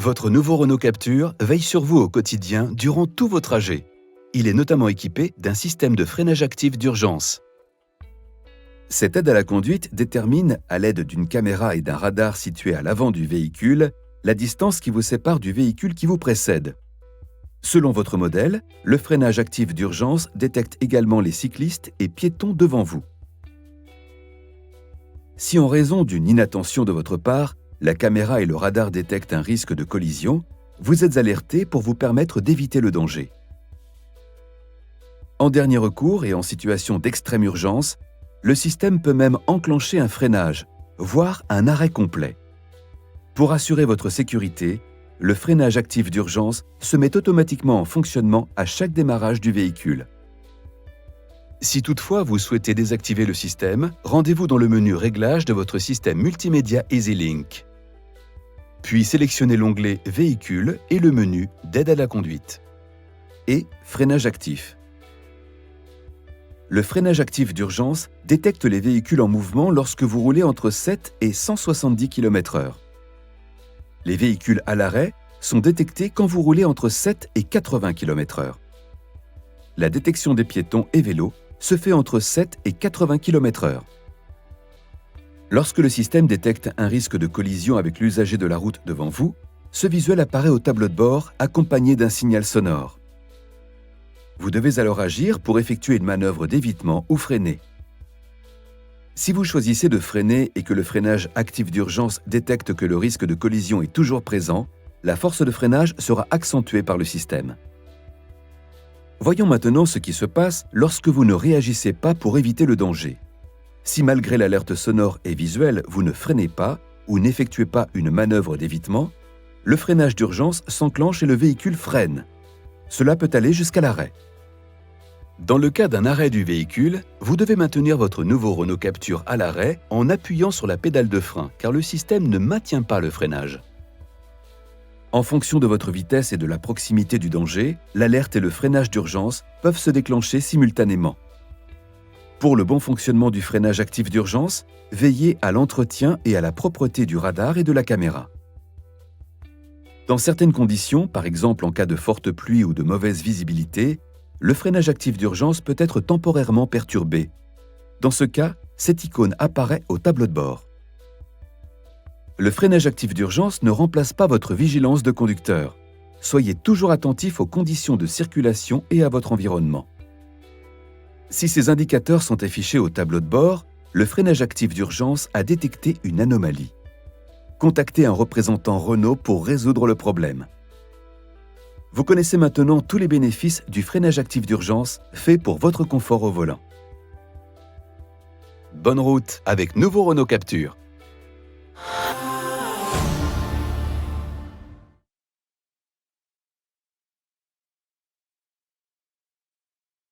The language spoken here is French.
Votre nouveau Renault Captur veille sur vous au quotidien durant tout vos trajets. Il est notamment équipé d'un système de freinage actif d'urgence. Cette aide à la conduite détermine, à l'aide d'une caméra et d'un radar situé à l'avant du véhicule, la distance qui vous sépare du véhicule qui vous précède. Selon votre modèle, le freinage actif d'urgence détecte également les cyclistes et piétons devant vous. Si en raison d'une inattention de votre part, la caméra et le radar détectent un risque de collision, vous êtes alerté pour vous permettre d'éviter le danger. En dernier recours et en situation d'extrême urgence, le système peut même enclencher un freinage, voire un arrêt complet. Pour assurer votre sécurité, le freinage actif d'urgence se met automatiquement en fonctionnement à chaque démarrage du véhicule. Si toutefois vous souhaitez désactiver le système, rendez-vous dans le menu Réglages de votre système multimédia EasyLink. Puis sélectionnez l'onglet Véhicule et le menu d'aide à la conduite. Et Freinage actif. Le freinage actif d'urgence détecte les véhicules en mouvement lorsque vous roulez entre 7 et 170 km/h. Les véhicules à l'arrêt sont détectés quand vous roulez entre 7 et 80 km/h. La détection des piétons et vélos se fait entre 7 et 80 km/h. Lorsque le système détecte un risque de collision avec l'usager de la route devant vous, ce visuel apparaît au tableau de bord accompagné d'un signal sonore. Vous devez alors agir pour effectuer une manœuvre d'évitement ou freiner. Si vous choisissez de freiner et que le freinage actif d'urgence détecte que le risque de collision est toujours présent, la force de freinage sera accentuée par le système. Voyons maintenant ce qui se passe lorsque vous ne réagissez pas pour éviter le danger. Si malgré l'alerte sonore et visuelle, vous ne freinez pas ou n'effectuez pas une manœuvre d'évitement, le freinage d'urgence s'enclenche et le véhicule freine. Cela peut aller jusqu'à l'arrêt. Dans le cas d'un arrêt du véhicule, vous devez maintenir votre nouveau Renault Captur à l'arrêt en appuyant sur la pédale de frein, car le système ne maintient pas le freinage. En fonction de votre vitesse et de la proximité du danger, l'alerte et le freinage d'urgence peuvent se déclencher simultanément. Pour le bon fonctionnement du freinage actif d'urgence, veillez à l'entretien et à la propreté du radar et de la caméra. Dans certaines conditions, par exemple en cas de forte pluie ou de mauvaise visibilité, le freinage actif d'urgence peut être temporairement perturbé. Dans ce cas, cette icône apparaît au tableau de bord. Le freinage actif d'urgence ne remplace pas votre vigilance de conducteur. Soyez toujours attentif aux conditions de circulation et à votre environnement. Si ces indicateurs sont affichés au tableau de bord, le freinage actif d'urgence a détecté une anomalie. Contactez un représentant Renault pour résoudre le problème. Vous connaissez maintenant tous les bénéfices du freinage actif d'urgence fait pour votre confort au volant. Bonne route avec nouveau Renault Captur.